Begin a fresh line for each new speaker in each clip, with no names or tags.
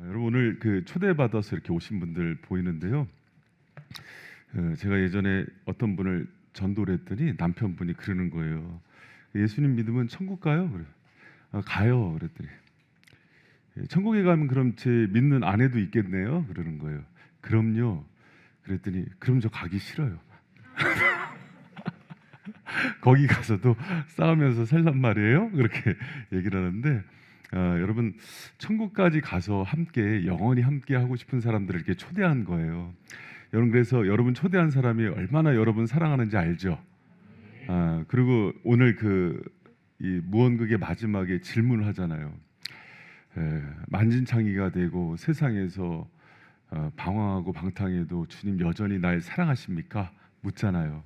여러분 오늘 초대받아서 이렇게 오신 분들 보이는데요. 제가 예전에 어떤 분을 전도를 했더니 남편분이 그러는 거예요. 예수님 믿으면 천국 가요? 그래. 가요. 그랬더니 천국에 가면 그럼 제 믿는 아내도 있겠네요? 그러는 거예요. 그럼요. 그랬더니 그럼 저 가기 싫어요. 거기 가서도 싸우면서 살란 말이에요. 그렇게 얘기를 하는데 여러분 천국까지 가서 함께 영원히 함께 하고 싶은 사람들을 이렇게 초대한 거예요. 여러분 그래서 여러분 초대한 사람이 얼마나 여러분 사랑하는지 알죠? 그리고 오늘 이 무언극의 마지막에 질문을 하잖아요. 만진창이가 되고 세상에서 방황하고 방탕해도 주님 여전히 날 사랑하십니까? 묻잖아요.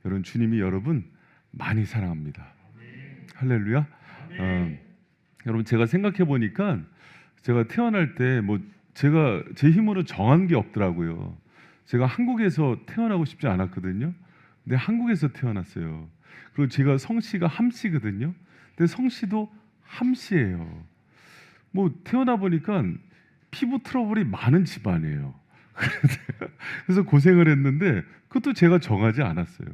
여러분 주님이 여러분 많이 사랑합니다. 할렐루야. 여러분 제가 생각해 보니까 제가 태어날 때 제가 제 힘으로 정한 게 없더라고요. 제가 한국에서 태어나고 싶지 않았거든요. 근데 한국에서 태어났어요. 그리고 제가 성씨가 함씨거든요. 근데 성씨도 함씨예요. 태어나 보니까 피부 트러블이 많은 집안이에요. 그래서 고생을 했는데 그것도 제가 정하지 않았어요.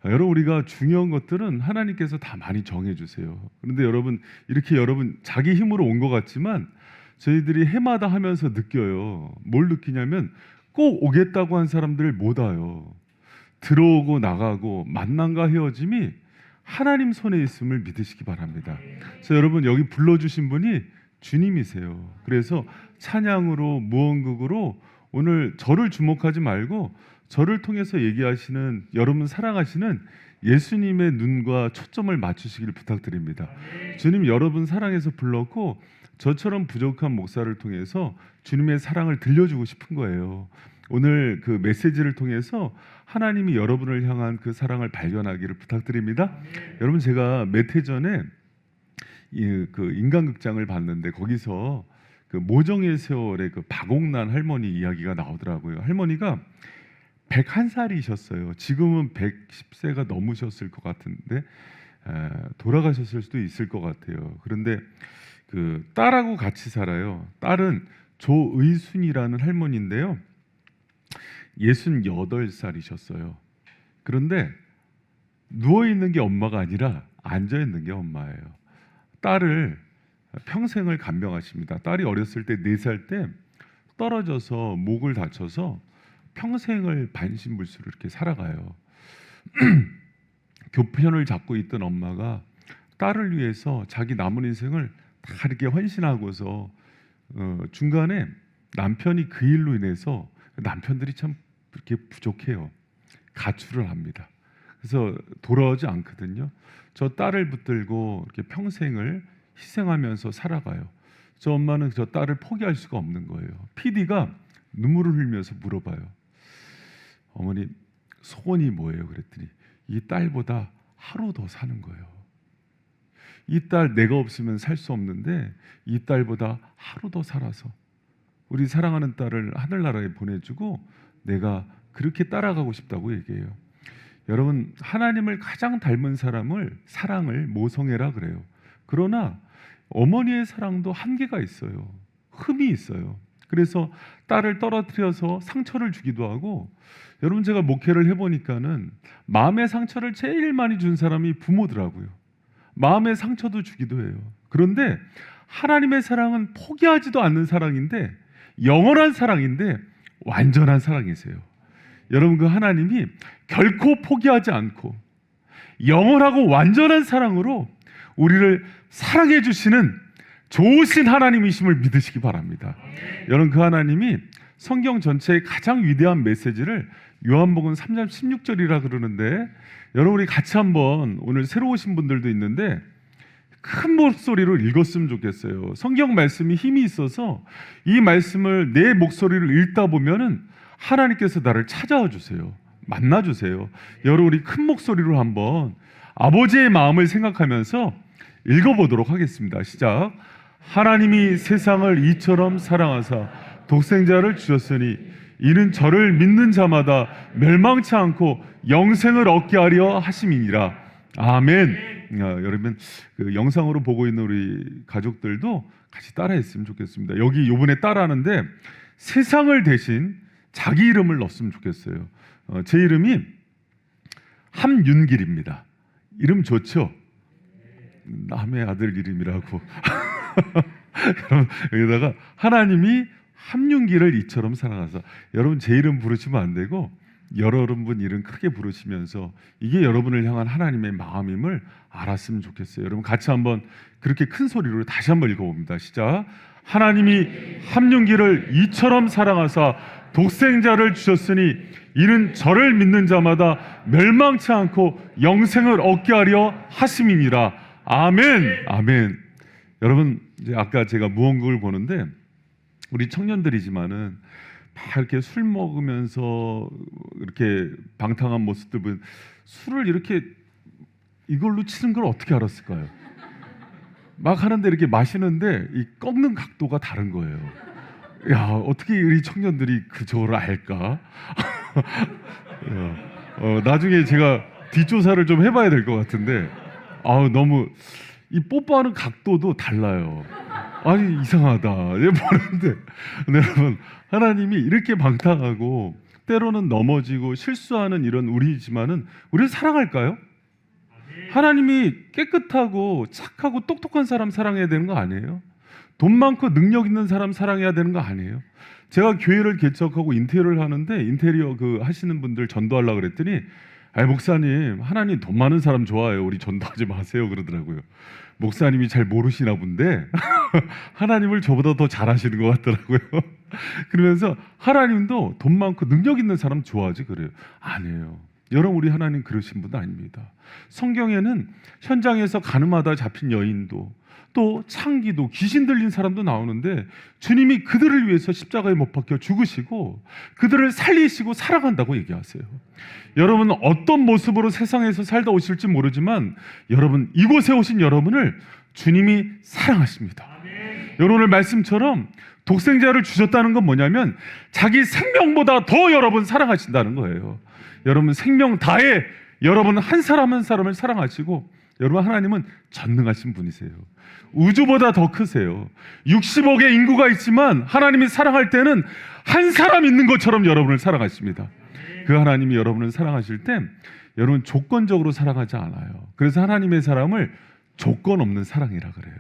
여러분 우리가 중요한 것들은 하나님께서 다 많이 정해주세요. 그런데 여러분 이렇게 여러분 자기 힘으로 온 것 같지만 저희들이 해마다 하면서 느껴요. 뭘 느끼냐면 꼭 오겠다고 한 사람들 못 와요. 들어오고 나가고 만남과 헤어짐이 하나님 손에 있음을 믿으시기 바랍니다. 그래서 여러분 여기 불러주신 분이 주님이세요. 그래서 찬양으로 무언극으로 오늘 저를 주목하지 말고 저를 통해서 얘기하시는 여러분 사랑하시는 예수님의 눈과 초점을 맞추시기를 부탁드립니다. 주님 여러분 사랑해서 불렀고 저처럼 부족한 목사를 통해서 주님의 사랑을 들려주고 싶은 거예요. 오늘 메시지를 통해서 하나님이 여러분을 향한 그 사랑을 발견하기를 부탁드립니다. 여러분 제가 몇 해 전에 인간극장을 봤는데 거기서 모정의 세월의 박옥란 할머니 이야기가 나오더라고요. 할머니가 101살이셨어요. 지금은 110세가 넘으셨을 것 같은데 돌아가셨을 수도 있을 것 같아요. 그런데 딸하고 같이 살아요. 딸은 조의순이라는 할머니인데요. 68살이셨어요. 그런데 누워있는 게 엄마가 아니라 앉아있는 게 엄마예요. 딸을 평생을 간병하십니다. 딸이 어렸을 때 4살 때 떨어져서 목을 다쳐서 평생을 반신불수로 이렇게 살아가요. 교편을 잡고 있던 엄마가 딸을 위해서 자기 남은 인생을 다 이렇게 헌신하고서 중간에 남편이 그 일로 인해서 남편들이 참 이렇게 부족해요. 가출을 합니다. 그래서 돌아오지 않거든요. 저 딸을 붙들고 이렇게 평생을 희생하면서 살아가요. 저 엄마는 저 딸을 포기할 수가 없는 거예요. PD가 눈물을 흘리면서 물어봐요. 어머니 소원이 뭐예요? 그랬더니 이 딸보다 하루 더 사는 거예요. 이 딸 내가 없으면 살 수 없는데 이 딸보다 하루 더 살아서 우리 사랑하는 딸을 하늘나라에 보내주고 내가 그렇게 따라가고 싶다고 얘기해요. 여러분 하나님을 가장 닮은 사랑을 모성애라 그래요. 그러나 어머니의 사랑도 한계가 있어요. 흠이 있어요. 그래서 딸을 떨어뜨려서 상처를 주기도 하고 여러분 제가 목회를 해보니까는 마음의 상처를 제일 많이 준 사람이 부모더라고요. 마음의 상처도 주기도 해요. 그런데 하나님의 사랑은 포기하지도 않는 사랑인데 영원한 사랑인데 완전한 사랑이세요. 여러분 그 하나님이 결코 포기하지 않고 영원하고 완전한 사랑으로 우리를 사랑해 주시는 좋으신 하나님이심을 믿으시기 바랍니다. 여러분 그 하나님이 성경 전체의 가장 위대한 메시지를 요한복음 3장 16절이라 그러는데 여러분 우리 같이 한번 오늘 새로 오신 분들도 있는데 큰 목소리로 읽었으면 좋겠어요. 성경 말씀이 힘이 있어서 이 말씀을 내 목소리를 읽다 보면은 하나님께서 나를 찾아와 주세요. 만나 주세요. 여러분 우리 큰 목소리로 한번 아버지의 마음을 생각하면서 읽어보도록 하겠습니다. 시작. 하나님이 세상을 이처럼 사랑하사 독생자를 주셨으니 이는 저를 믿는 자마다 멸망치 않고 영생을 얻게 하려 하심이니라. 아멘. 여러분 그 영상으로 보고 있는 우리 가족들도 같이 따라했으면 좋겠습니다. 여기 요번에 따라하는데 세상을 대신 자기 이름을 넣었으면 좋겠어요. 제 이름이 함윤길입니다. 이름 좋죠? 남의 아들 이름이라고. 여기다가 하나님이 함윤길을 이처럼 사랑하사. 여러분 제 이름 부르시면 안 되고 여러분 이름 크게 부르시면서 이게 여러분을 향한 하나님의 마음임을 알았으면 좋겠어요. 여러분 같이 한번 그렇게 큰 소리로 다시 한번 읽어봅니다. 시작. 하나님이 함윤길을 이처럼 사랑하사 독생자를 주셨으니 이는 저를 믿는 자마다 멸망치 않고 영생을 얻게 하려 하심이니라. 아멘. 아멘. 여러분 이제 아까 제가 무언국을 보는데 우리 청년들이지만은 막 이렇게 술 먹으면서 이렇게 방탕한 모습들 보면 술을 이렇게 이걸로 치는 걸 어떻게 알았을까요? 막 하는데 이렇게 마시는데 이 꺾는 각도가 다른 거예요. 야, 어떻게 우리 청년들이 저걸 알까? 나중에 제가 뒷조사를 좀 해봐야 될 것 같은데 너무 이 뽀뽀하는 각도도 달라요. 아니 이상하다. 보는데 여러분 하나님이 이렇게 방탕하고 때로는 넘어지고 실수하는 이런 우리지만은 우리를 사랑할까요? 하나님이 깨끗하고 착하고 똑똑한 사람 사랑해야 되는 거 아니에요? 돈 많고 능력 있는 사람 사랑해야 되는 거 아니에요? 제가 교회를 개척하고 인테리어를 하는데 인테리어 그 하시는 분들 전도하려고 그랬더니 목사님 하나님 돈 많은 사람 좋아해요. 우리 전도하지 마세요 그러더라고요. 목사님이 잘 모르시나 본데 하나님을 저보다 더 잘하시는 것 같더라고요. 그러면서 하나님도 돈 많고 능력 있는 사람 좋아하지 그래요. 아니에요. 여러분 우리 하나님 그러신 분 아닙니다. 성경에는 현장에서 가늠하다 잡힌 여인도 또 창기도 귀신 들린 사람도 나오는데 주님이 그들을 위해서 십자가에 못 박혀 죽으시고 그들을 살리시고 사랑한다고 얘기하세요. 여러분은 어떤 모습으로 세상에서 살다 오실지 모르지만 여러분 이곳에 오신 여러분을 주님이 사랑하십니다. 여러분의 말씀처럼 독생자를 주셨다는 건 뭐냐면 자기 생명보다 더 여러분 사랑하신다는 거예요. 여러분 생명 다해 여러분 한 사람 한 사람을 사랑하시고 여러분 하나님은 전능하신 분이세요. 우주보다 더 크세요. 60억의 인구가 있지만 하나님이 사랑할 때는 한 사람 있는 것처럼 여러분을 사랑하십니다. 그 하나님이 여러분을 사랑하실 때 여러분 조건적으로 사랑하지 않아요. 그래서 하나님의 사랑을 조건 없는 사랑이라 그래요.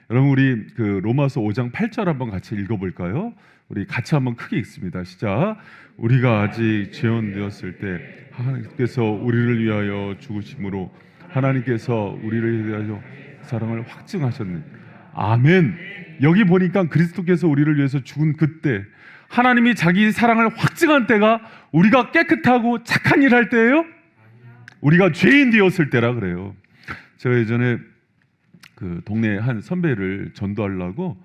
여러분 우리 그 로마서 5장 8절 한번 같이 읽어볼까요? 우리 같이 한번 크게 읽습니다. 시작. 우리가 아직 죄인되었을 때 하나님께서 우리를 위하여 죽으심으로 하나님께서 우리를 위하여 사랑을 확증하셨는. 아멘. 여기 보니까 그리스도께서 우리를 위해서 죽은 그때 하나님이 자기 사랑을 확증한 때가 우리가 깨끗하고 착한 일 할 때예요? 우리가 죄인 되었을 때라 그래요. 제가 예전에 그 동네 한 선배를 전도하려고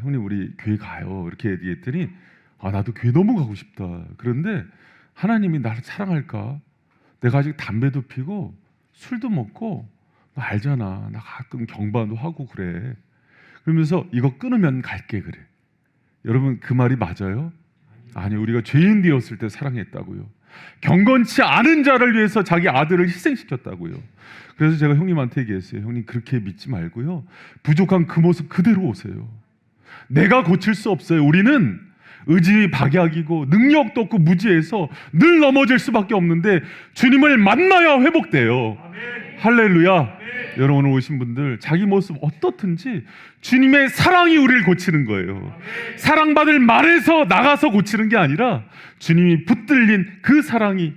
형님 우리 교회 가요 이렇게 얘기했더니 나도 교회 너무 가고 싶다. 그런데 하나님이 나를 사랑할까? 내가 아직 담배도 피고 술도 먹고 너 알잖아. 나 가끔 경반도 하고 그래. 그러면서 이거 끊으면 갈게 그래. 여러분 그 말이 맞아요? 아니 우리가 죄인 되었을 때 사랑했다고요. 경건치 않은 자를 위해서 자기 아들을 희생시켰다고요. 그래서 제가 형님한테 얘기했어요. 형님 그렇게 믿지 말고요. 부족한 그 모습 그대로 오세요. 내가 고칠 수 없어요. 우리는 의지 박약이고 능력도 없고 무지해서 늘 넘어질 수밖에 없는데 주님을 만나야 회복돼요. 아멘. 할렐루야. 아멘. 여러분 오늘 오신 분들 자기 모습 어떻든지 주님의 사랑이 우리를 고치는 거예요. 아멘. 사랑받을 말에서 나가서 고치는 게 아니라 주님이 붙들린 그 사랑이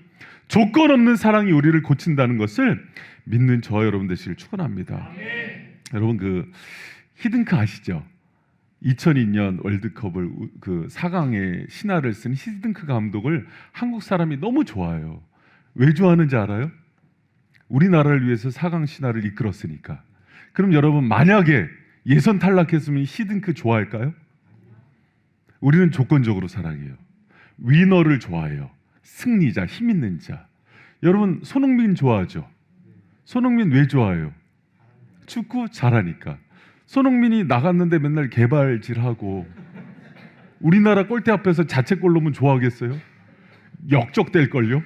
조건 없는 사랑이 우리를 고친다는 것을 믿는 저와 여러분 되시길 축원합니다. 여러분 그 히든크 아시죠? 2002년 월드컵을 그 4강에 신화를 쓴 히든크 감독을 한국 사람이 너무 좋아해요. 왜 좋아하는지 알아요? 우리나라를 위해서 4강 신화를 이끌었으니까. 그럼 여러분 만약에 예선 탈락했으면 히든크 좋아할까요? 우리는 조건적으로 사랑해요. 위너를 좋아해요. 승리자, 힘 있는 자. 여러분 손흥민 좋아하죠? 손흥민 왜 좋아해요? 축구 잘하니까. 손흥민이 나갔는데 맨날 개발질하고 우리나라 골대 앞에서 자책골 넣으면 좋아하겠어요? 역적될걸요?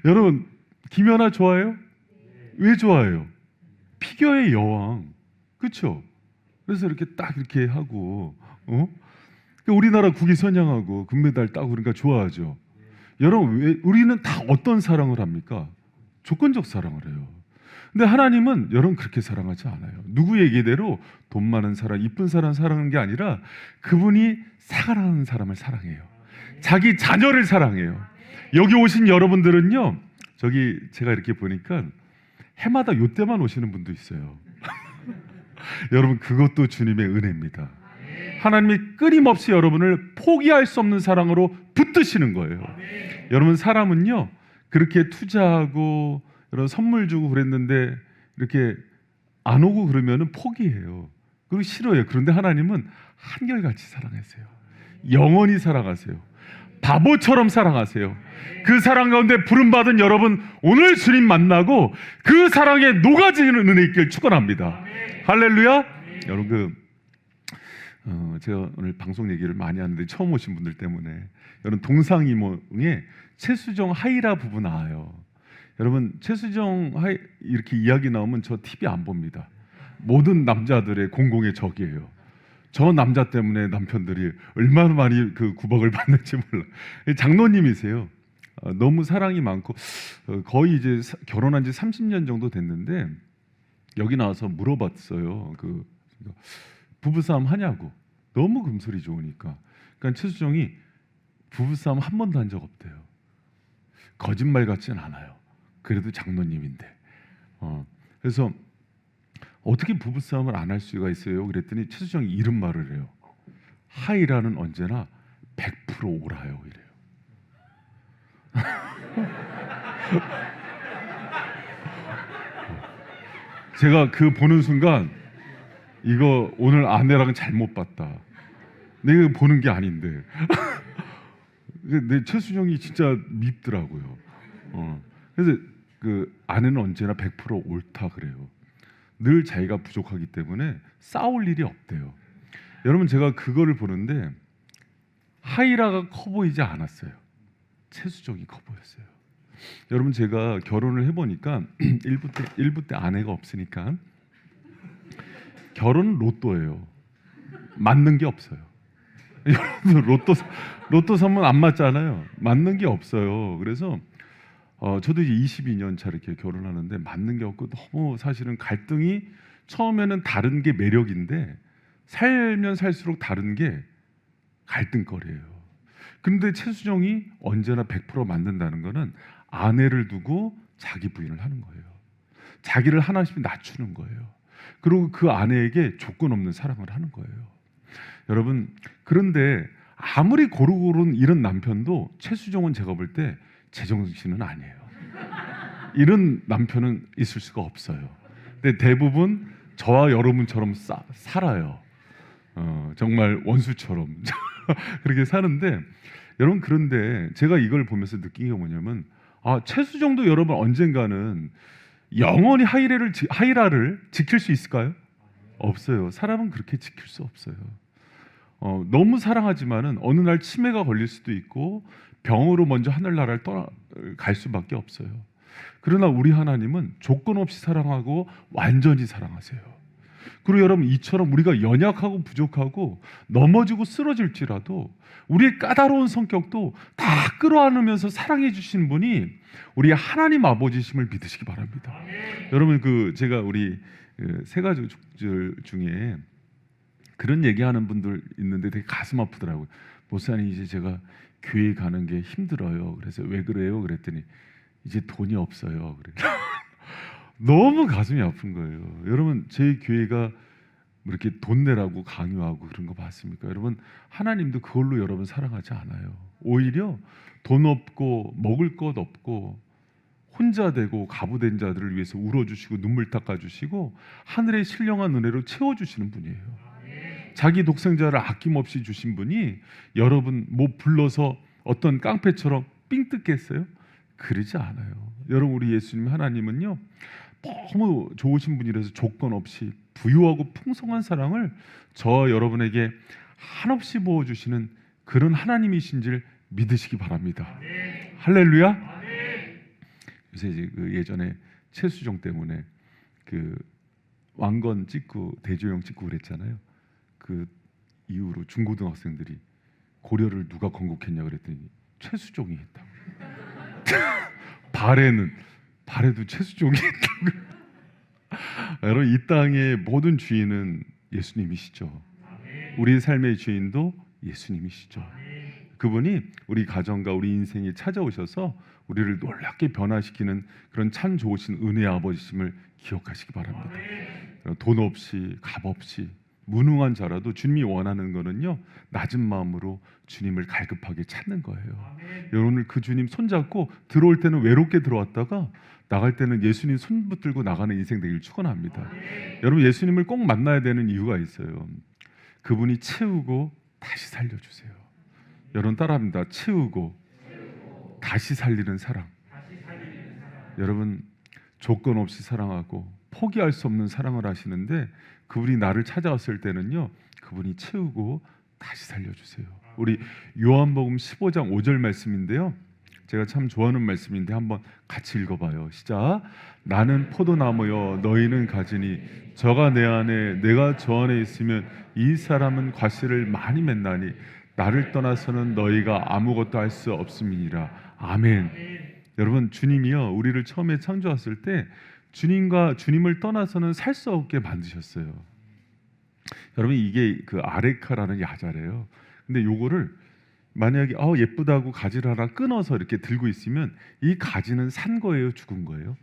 여러분 김연아 좋아해요? 왜 좋아해요? 피겨의 여왕, 그렇죠? 그래서 이렇게 딱 이렇게 하고, 우리나라 국위 선양하고 금메달 따고 그러니까 좋아하죠. 여러분, 왜 우리는 다 어떤 사랑을 합니까? 조건적 사랑을 해요. 근데 하나님은 여러분 그렇게 사랑하지 않아요. 누구 얘기대로 돈 많은 사람, 이쁜 사람 사랑하는 게 아니라 그분이 사랑하는 사람을 사랑해요. 자기 자녀를 사랑해요. 여기 오신 여러분들은요, 저기 제가 이렇게 보니까 해마다 요때만 오시는 분도 있어요. 여러분, 그것도 주님의 은혜입니다. 하나님이 끊임없이 여러분을 포기할 수 없는 사랑으로 붙드시는 거예요. 여러분, 사람은요 그렇게 투자하고 여러분 선물 주고 그랬는데 이렇게 안 오고 그러면은 포기해요. 그리고 싫어요. 그런데 하나님은 한결같이 사랑하세요. 영원히 사랑하세요. 바보처럼 사랑하세요. 그 사랑 가운데 부름받은 여러분, 오늘 주님 만나고 그 사랑에 녹아지는 은혜 있길 축원합니다. 할렐루야. 여러분, 제가 오늘 방송 얘기를 많이 하는데 처음 오신 분들 때문에, 여러분 동상이몽에 최수정 하이라 부부 나와요. 여러분, 최수정 하이 이렇게 이야기 나오면 저 TV 안 봅니다. 모든 남자들의 공공의 적이에요. 저 남자 때문에 남편들이 얼마나 많이 그 구박을 받는지 몰라. 장로님이세요. 너무 사랑이 많고 거의 이제 결혼한 지 30년 정도 됐는데 여기 나와서 물어봤어요. 그 부부싸움 하냐고. 너무 금슬이 좋으니까. 그러니까 최수정이 부부싸움 한 번도 한 적 없대요. 거짓말 같진 않아요. 그래도 장로님인데. 그래서 어떻게 부부싸움을 안 할 수가 있어요? 그랬더니 최수정이 이런 말을 해요. 하이라는 언제나 100% 오라요 이래요. 제가 그 보는 순간 이거 오늘 아내랑은 잘못 봤다. 내가 보는 게 아닌데. 내 최수정이 진짜 밉더라고요. 그래서 그 아내는 언제나 100% 옳다 그래요. 늘 자기가 부족하기 때문에 싸울 일이 없대요. 여러분, 제가 그거를 보는데 하이라가 커 보이지 않았어요. 최수정이 커 보였어요. 여러분, 제가 결혼을 해보니까 일부 때 아내가 없으니까 결혼은 로또예요. 맞는 게 없어요. 여러분, 로또 사면 안 맞잖아요. 맞는 게 없어요. 그래서 저도 이제 22년 차 이렇게 결혼하는데 맞는 게 없고 너무 사실은 갈등이 처음에는 다른 게 매력인데 살면 살수록 다른 게 갈등거리예요. 그런데 최수정이 언제나 100% 맞는다는 거는 아내를 두고 자기 부인을 하는 거예요. 자기를 하나씩 낮추는 거예요. 그리고 그 아내에게 조건 없는 사랑을 하는 거예요. 여러분, 그런데 아무리 고루고루는 이런 남편도 최수정은 제가 볼 때 제정신은 아니에요. 이런 남편은 있을 수가 없어요. 근데 대부분 저와 여러분처럼 살아요. 정말 원수처럼 그렇게 사는데, 여러분, 그런데 제가 이걸 보면서 느낀 게 뭐냐면 최수정도 여러분 언젠가는 영원히 하이라를 지킬 수 있을까요? 없어요. 사람은 그렇게 지킬 수 없어요. 너무 사랑하지만은 어느 날 치매가 걸릴 수도 있고 병으로 먼저 하늘나라를 떠나갈 수밖에 없어요. 그러나 우리 하나님은 조건 없이 사랑하고 완전히 사랑하세요. 그리고 여러분, 이처럼 우리가 연약하고 부족하고 넘어지고 쓰러질지라도 우리의 까다로운 성격도 다 끌어안으면서 사랑해 주신 분이 우리 하나님 아버지심을 믿으시기 바랍니다. 여러분, 제가 우리 세 가족 중에 그런 얘기하는 분들 있는데 되게 가슴 아프더라고요. 목사님, 이제 제가 교회 가는 게 힘들어요. 그래서 왜 그래요? 그랬더니 이제 돈이 없어요. 그래. 너무 가슴이 아픈 거예요. 여러분, 제 교회가 이렇게 돈 내라고 강요하고 그런 거 봤습니까? 여러분, 하나님도 그걸로 여러분 사랑하지 않아요. 오히려 돈 없고 먹을 것 없고 혼자 되고 가부된 자들을 위해서 울어주시고 눈물 닦아주시고 하늘의 신령한 은혜로 채워주시는 분이에요. 자기 독생자를 아낌없이 주신 분이 여러분 뭐 불러서 어떤 깡패처럼 삥 뜯겠어요? 그러지 않아요. 여러분, 우리 예수님 하나님은요 너무 좋으신 분이라서 조건 없이 부유하고 풍성한 사랑을 저와 여러분에게 한없이 부어주시는 그런 하나님이신 줄 믿으시기 바랍니다. 할렐루야. 요새 이제 예전에 최수종 때문에 그 왕건 찍고 대조영 찍고 그랬잖아요. 그 이후로 중고등학생들이 고려를 누가 건국했냐 그랬더니 최수종이 했다고. 발에도 최수종이 했다고. 여러분, 이 땅의 모든 주인은 예수님이시죠. 우리 삶의 주인도 예수님이시죠. 그분이 우리 가정과 우리 인생에 찾아오셔서 우리를 놀랍게 변화시키는 그런 참 좋으신 은혜의 아버지심을 기억하시기 바랍니다. 돈 없이 값 없이 무능한 자라도 주님이 원하는 거는요, 낮은 마음으로 주님을 갈급하게 찾는 거예요. 여러분을 그 주님 손잡고 들어올 때는 외롭게 들어왔다가 나갈 때는 예수님 손 붙들고 나가는 인생 되길 축원합니다. 여러분, 예수님을 꼭 만나야 되는 이유가 있어요. 그분이 채우고 다시 살려주세요. 여러분 따라합니다. 채우고 다시 살리는 사랑. 여러분, 조건 없이 사랑하고 포기할 수 없는 사랑을 하시는데 그분이 나를 찾아왔을 때는요, 그분이 채우고 다시 살려주세요. 우리 요한복음 15장 5절 말씀인데요, 제가 참 좋아하는 말씀인데 한번 같이 읽어봐요. 시작. 나는 포도나무여 너희는 가지니 저가 내 안에 내가 저 안에 있으면 이 사람은 과실을 많이 맺나니 나를 떠나서는 너희가 아무것도 할 수 없음이니라. 아멘. 여러분, 주님이요, 우리를 처음에 창조했을 때 주님을 떠나서는 살 수 없게 만드셨어요. 여러분, 이게 그 아레카라는 야자래요. 근데 요거를 만약에 예쁘다고 가지를 하나 끊어서 이렇게 들고 있으면 이 가지는 산 거예요, 죽은 거예요?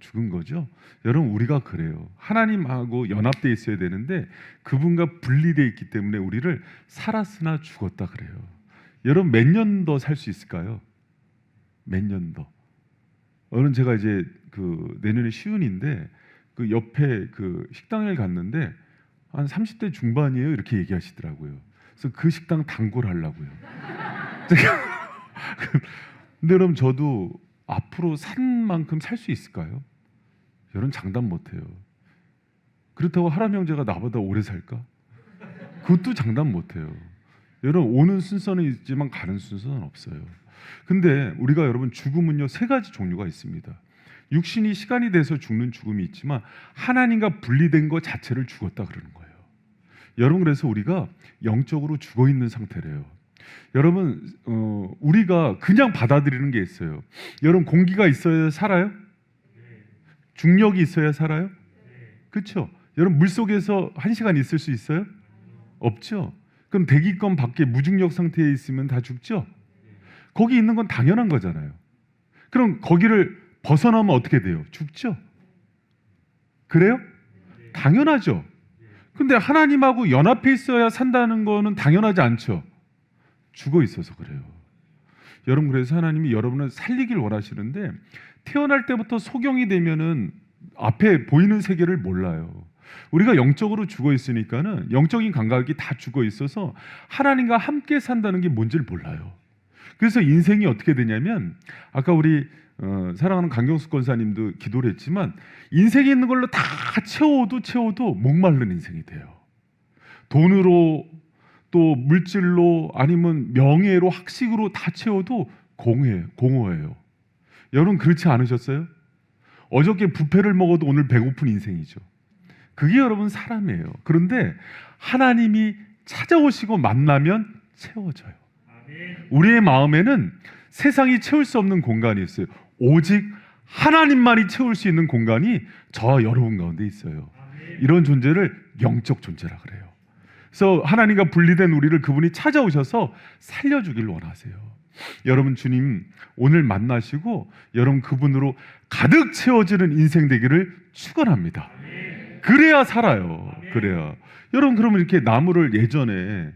죽은 거죠. 여러분, 우리가 그래요. 하나님하고 연합되어 있어야 되는데 그분과 분리되어 있기 때문에 우리를 살았으나 죽었다 그래요. 여러분, 몇 년 더 살 수 있을까요? 몇 년 더? 오늘 제가 이제 그 내년에 시운인데 그 옆에 그 식당을 갔는데 한 30대 중반이에요, 이렇게 얘기하시더라고요. 그래서 그 식당 단골 하려고요. 근데 여러분, 저도 앞으로 산 만큼 살 수 있을까요? 여러분, 장담 못해요. 그렇다고 하람 형제가 나보다 오래 살까? 그것도 장담 못해요. 여러분, 오는 순서는 있지만 가는 순서는 없어요. 근데 우리가 여러분, 죽음은요, 세 가지 종류가 있습니다. 육신이 시간이 돼서 죽는 죽음이 있지만 하나님과 분리된 것 자체를 죽었다 그러는 거예요. 여러분, 그래서 우리가 영적으로 죽어 있는 상태래요. 여러분, 우리가 그냥 받아들이는 게 있어요. 여러분, 공기가 있어야 살아요? 중력이 있어야 살아요? 그렇죠? 여러분, 물속에서 1시간 있을 수 있어요? 없죠? 그럼 대기권 밖에 무중력 상태에 있으면 다 죽죠? 거기 있는 건 당연한 거잖아요. 그럼 거기를 벗어나면 어떻게 돼요? 죽죠? 그래요? 당연하죠. 근데 하나님하고 연합해 있어야 산다는 거는 당연하지 않죠. 죽어 있어서 그래요. 여러분, 그래서 하나님이 여러분을 살리길 원하시는데 태어날 때부터 소경이 되면은 앞에 보이는 세계를 몰라요. 우리가 영적으로 죽어 있으니까는 영적인 감각이 다 죽어 있어서 하나님과 함께 산다는 게 뭔지를 몰라요. 그래서 인생이 어떻게 되냐면, 아까 우리 사랑하는 강경숙 권사님도 기도를 했지만 인생에 있는 걸로 다 채워도 목마른 인생이 돼요. 돈으로 또 물질로 아니면 명예로 학식으로 다 채워도 공허해요. 여러분, 그렇지 않으셨어요? 어저께 뷔페를 먹어도 오늘 배고픈 인생이죠. 그게 여러분 사람이에요. 그런데 하나님이 찾아오시고 만나면 채워져요. 우리의 마음에는 세상이 채울 수 없는 공간이 있어요. 오직 하나님만이 채울 수 있는 공간이 저와 여러분 가운데 있어요. 이런 존재를 영적 존재라 그래요. 그래서 하나님과 분리된 우리를 그분이 찾아오셔서 살려주길 원하세요. 여러분, 주님 오늘 만나시고 여러분 그분으로 가득 채워지는 인생 되기를 축원합니다. 그래야 살아요. 그래야. 여러분, 그러면 이렇게 나무를 예전에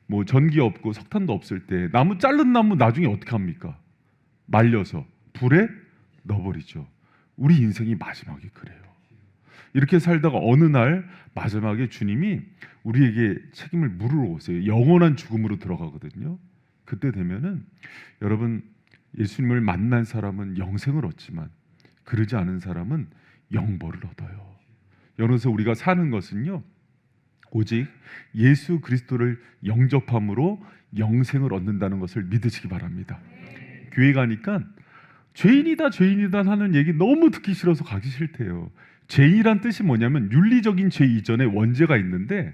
뭐 전기 없고 석탄도 없을 때 나무 자른 나무 나중에 어떻게 합니까? 말려서 불에 넣어버리죠. 우리 인생이 마지막에 그래요. 이렇게 살다가 어느 날 마지막에 주님이 우리에게 책임을 물으러 오세요. 영원한 죽음으로 들어가거든요. 그때 되면은 여러분, 예수님을 만난 사람은 영생을 얻지만 그러지 않은 사람은 영벌을 얻어요. 그래서 우리가 사는 것은요, 오직 예수 그리스도를 영접함으로 영생을 얻는다는 것을 믿으시기 바랍니다. 교회 가니까 죄인이다 죄인이다 하는 얘기 너무 듣기 싫어서 가기 싫대요. 죄인이란 뜻이 뭐냐면 윤리적인 죄 이전에 원죄가 있는데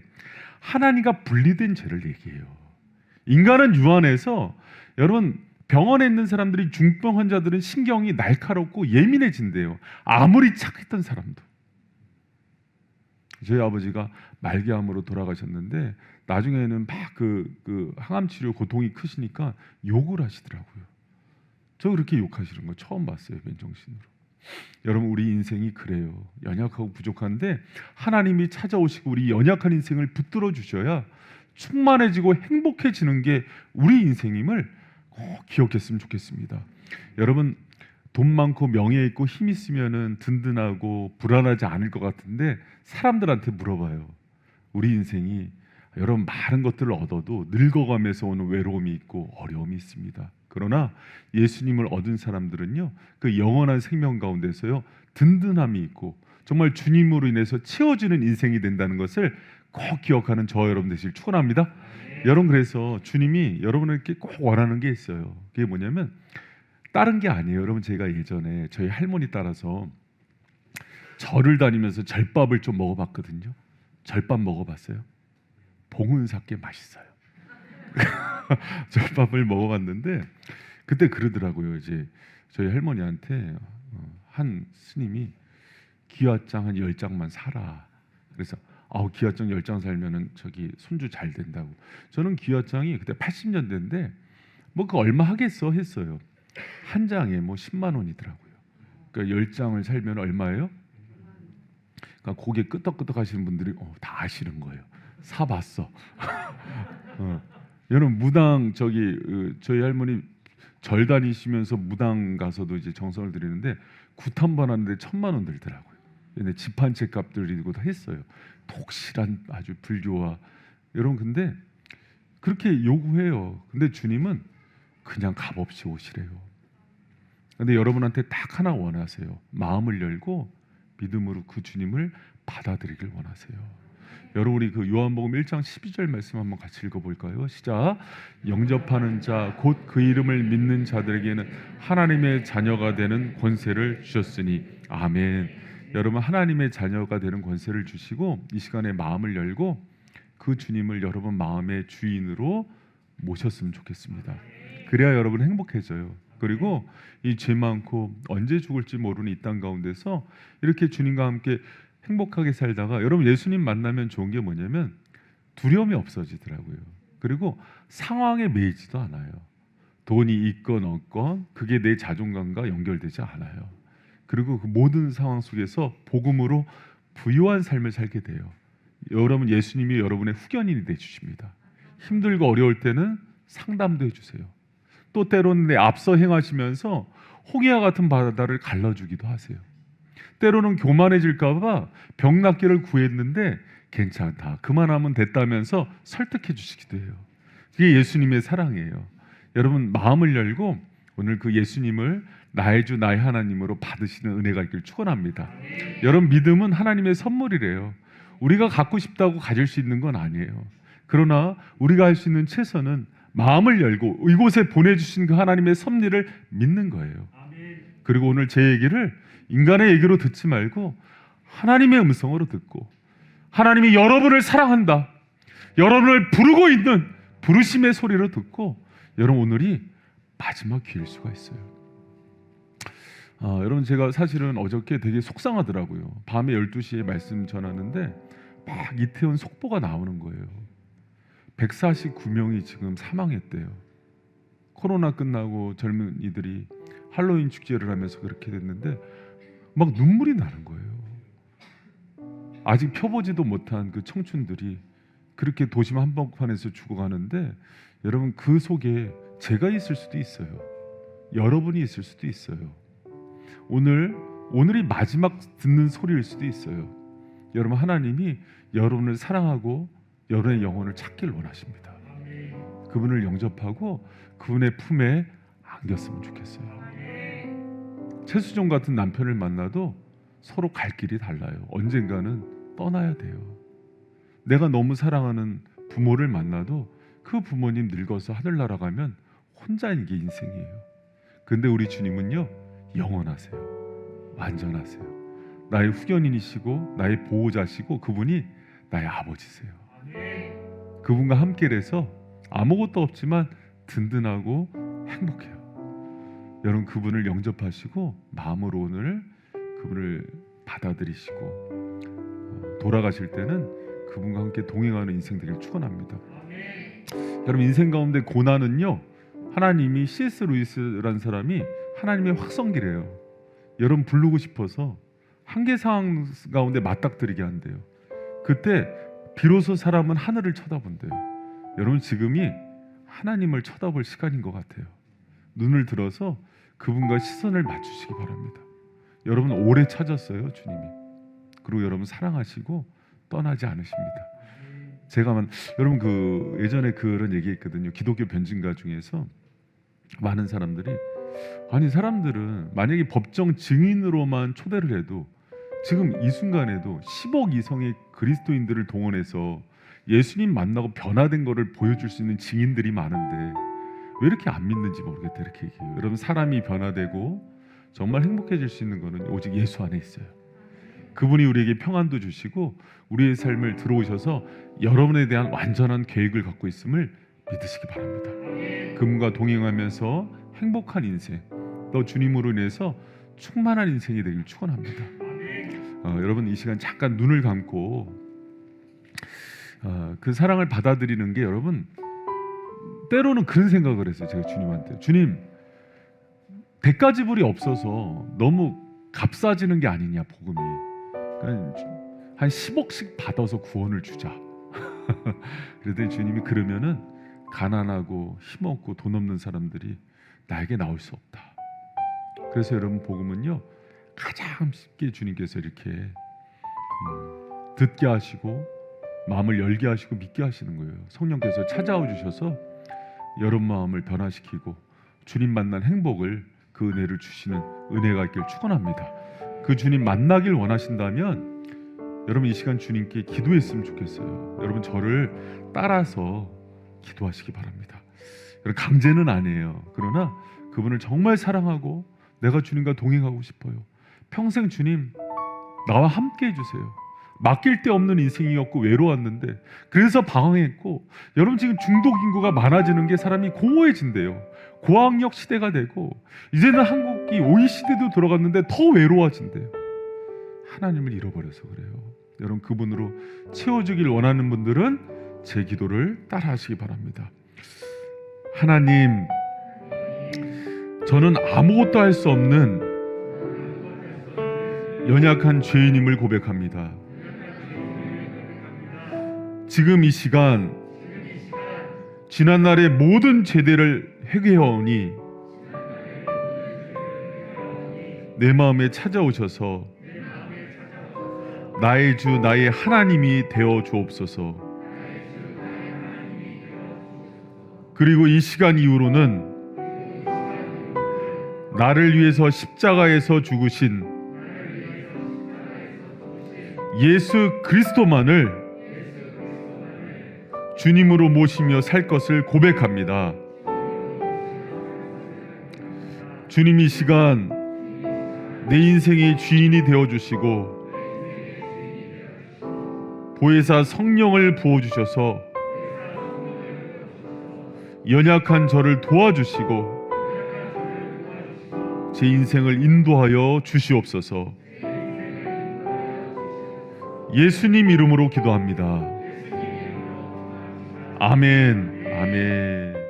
하나님과 분리된 죄를 얘기해요. 인간은 유한해서 여러분 병원에 있는 사람들이 중병 환자들은 신경이 날카롭고 예민해진대요. 아무리 착했던 사람도. 저희 아버지가 말기암으로 돌아가셨는데 나중에는 막 그 항암 치료 고통이 크시니까 욕을 하시더라고요. 저 그렇게 욕하시는 거 처음 봤어요. 맨정신으로. 여러분 우리 인생이 그래요. 연약하고 부족한데 하나님이 찾아오시고 우리 연약한 인생을 붙들어 주셔야 충만해지고 행복해지는 게 우리 인생임을 꼭 기억했으면 좋겠습니다. 여러분 돈 많고 명예 있고 힘 있으면은 든든하고 불안하지 않을 것 같은데 사람들한테 물어봐요. 우리 인생이 여러분 많은 것들을 얻어도 늙어가면서 오는 외로움이 있고 어려움이 있습니다. 그러나 예수님을 얻은 사람들은요, 그 영원한 생명 가운데서요 든든함이 있고 정말 주님으로 인해서 채워지는 인생이 된다는 것을 꼭 기억하는 저와 여러분 되시길 축원합니다. 여러분 그래서 주님이 여러분에게 꼭 원하는 게 있어요. 그게 뭐냐면 다른 게 아니에요. 여러분 제가 예전에 저희 할머니 따라서 절을 다니면서 절밥을 좀 먹어봤거든요. 절밥 먹어봤어요? 봉은사께 맛있어요. 절밥을 먹어봤는데 그때 그러더라고요. 이제 저희 할머니한테 한 스님이 기와장 한 10장만 사라. 그래서 기와장 10장 살면은 저기 손주 잘 된다고. 저는 기와장이 그때 80년대인데 뭐 그 얼마 하겠어 했어요. 한 장에 뭐 10만 원이더라고요. 그러니까 10장을 살면 얼마예요? 그러니까 고개 끄덕끄덕 하시는 분들이 다 아시는 거예요. 사봤어. 여러분 무당 저희 할머니 절 다니시면서 무당 가서도 이제 정성을 드리는데 굿 한 번 하는데 1,000만 원 들더라고요. 근데 집 한 채 값 들이고 다 했어요. 독실한 아주 불교와 여러분 근데 그렇게 요구해요. 근데 주님은 그냥 값없이 오시래요. 근데 여러분한테 딱 하나 원하세요. 마음을 열고 믿음으로 그 주님을 받아들이길 원하세요. 여러분 우리 그 요한복음 1장 12절 말씀 한번 같이 읽어볼까요? 시작. 영접하는 자 곧 그 이름을 믿는 자들에게는 하나님의 자녀가 되는 권세를 주셨으니 아멘. 여러분 하나님의 자녀가 되는 권세를 주시고 이 시간에 마음을 열고 그 주님을 여러분 마음의 주인으로 모셨으면 좋겠습니다. 그래야 여러분 행복해져요. 그리고 이 죄 많고 언제 죽을지 모르는 이 땅 가운데서 이렇게 주님과 함께 행복하게 살다가 여러분 예수님 만나면 좋은 게 뭐냐면 두려움이 없어지더라고요. 그리고 상황에 매이지도 않아요. 돈이 있건 없건 그게 내 자존감과 연결되지 않아요. 그리고 그 모든 상황 속에서 복음으로 부유한 삶을 살게 돼요. 여러분 예수님이 여러분의 후견인이 되주십니다. 힘들고 어려울 때는 상담도 해주세요. 또 때로는 내 앞서 행하시면서 홍해와 같은 바다를 갈라주기도 하세요. 때로는 교만해질까 봐 병 낫기를 구했는데 괜찮다, 그만하면 됐다면서 설득해 주시기도 해요. 그게 예수님의 사랑이에요. 여러분 마음을 열고 오늘 그 예수님을 나의 주 나의 하나님으로 받으시는 은혜가 있길 축원합니다. 여러분 믿음은 하나님의 선물이래요. 우리가 갖고 싶다고 가질 수 있는 건 아니에요. 그러나 우리가 할 수 있는 최선은 마음을 열고 이곳에 보내주신 그 하나님의 섭리를 믿는 거예요. 그리고 오늘 제 얘기를 인간의 얘기로 듣지 말고 하나님의 음성으로 듣고 하나님이 여러분을 사랑한다, 여러분을 부르고 있는 부르심의 소리로 듣고 여러분 오늘이 마지막 기회일 수가 있어요. 여러분 제가 사실은 어저께 되게 속상하더라고요. 밤에 12시에 말씀 전하는데 막 이태원 속보가 나오는 거예요. 149명이 지금 사망했대요. 코로나 끝나고 젊은이들이 할로윈 축제를 하면서 그렇게 됐는데 막 눈물이 나는 거예요. 아직 펴보지도 못한 그 청춘들이 그렇게 도심 한복판에서 죽어가는데 여러분 그 속에 제가 있을 수도 있어요. 여러분이 있을 수도 있어요. 오늘이 마지막 듣는 소리일 수도 있어요. 여러분 하나님이 여러분을 사랑하고 여러분의 영혼을 찾길 원하십니다. 그분을 영접하고 그분의 품에 안겼으면 좋겠어요. 최수종 같은 남편을 만나도 서로 갈 길이 달라요. 언젠가는 떠나야 돼요. 내가 너무 사랑하는 부모를 만나도 그 부모님 늙어서 하늘나라 가면 혼자인 게 인생이에요. 근데 우리 주님은요 영원하세요. 완전하세요. 나의 후견인이시고 나의 보호자시고 그분이 나의 아버지세요. 그분과 함께해서 아무것도 없지만 든든하고 행복해요. 여러분 그분을 영접하시고 마음으로 오늘 그분을 받아들이시고 돌아가실 때는 그분과 함께 동행하는 인생 되길 축원합니다. 여러분 인생 가운데 고난은요, 하나님이 C.S. 루이스라는 사람이 하나님의 확성기래요. 여러분 부르고 싶어서 한계 상황 가운데 맞닥뜨리게 한대요. 그때 비로소 사람은 하늘을 쳐다본대요. 여러분 지금이 하나님을 쳐다볼 시간인 것 같아요. 눈을 들어서 그분과 시선을 맞추시기 바랍니다. 여러분 오래 찾았어요, 주님이. 그리고 여러분 사랑하시고 떠나지 않으십니다. 제가 여러분 그 예전에 그런 얘기했거든요. 기독교 변증가 중에서 많은 사람들이 아니 사람들은 만약에 법정 증인으로만 초대를 해도 지금 이 순간에도 10억 이상의 그리스도인들을 동원해서 예수님 만나고 변화된 거를 보여줄 수 있는 증인들이 많은데 왜 이렇게 안 믿는지 모르겠다 이렇게 얘기해요. 여러분 사람이 변화되고 정말 행복해질 수 있는 거는 오직 예수 안에 있어요. 그분이 우리에게 평안도 주시고 우리의 삶을 들어오셔서 여러분에 대한 완전한 계획을 갖고 있음을 믿으시기 바랍니다. 그분과 동행하면서 행복한 인생, 또 주님으로 인해서 충만한 인생이 되길 축원합니다. 여러분 이 시간 잠깐 눈을 감고 그 사랑을 받아들이는 게 여러분 때로는 그런 생각을 했어요. 제가 주님한테 주님 대가 지불이 없어서 너무 값싸지는 게 아니냐 복음이. 그러니까 한 10억씩 받아서 구원을 주자. 그랬더니 주님이 그러면은 가난하고 힘없고 돈 없는 사람들이 나에게 나올 수 없다. 그래서 여러분 복음은요 가장 쉽게 주님께서 이렇게 듣게 하시고 마음을 열게 하시고 믿게 하시는 거예요. 성령께서 찾아와 주셔서 여러분 마음을 변화시키고 주님 만난 행복을 그 은혜를 주시는 은혜가 있길 축원합니다. 그 주님 만나길 원하신다면 여러분 이 시간 주님께 기도했으면 좋겠어요. 여러분 저를 따라서 기도하시기 바랍니다. 여러분 강제는 아니에요. 그러나 그분을 정말 사랑하고 내가 주님과 동행하고 싶어요. 평생 주님 나와 함께 해주세요. 맡길 데 없는 인생이었고 외로웠는데 그래서 방황했고 여러분 지금 중독 인구가 많아지는 게 사람이 공허해진대요. 고학력 시대가 되고 이제는 한국이 OECD도 들어갔는데 더 외로워진대요. 하나님을 잃어버려서 그래요. 여러분 그분으로 채워주길 원하는 분들은 제 기도를 따라하시기 바랍니다. 하나님 저는 아무것도 할 수 없는 연약한 죄인임을 고백합니다. 지금 이 시간 지난날의 모든 죄들을 회개하오니 내 마음에 찾아오셔서 나의 주 나의 하나님이 되어 주옵소서. 그리고 이 시간 이후로는 나를 위해서 십자가에서 죽으신 예수 그리스도만을 주님으로 모시며 살 것을 고백합니다. 주님 이 시간 내 인생의 주인이 되어주시고 보혜사 성령을 부어주셔서 연약한 저를 도와주시고 제 인생을 인도하여 주시옵소서. 예수님 이름으로 기도합니다. 아멘. 아멘.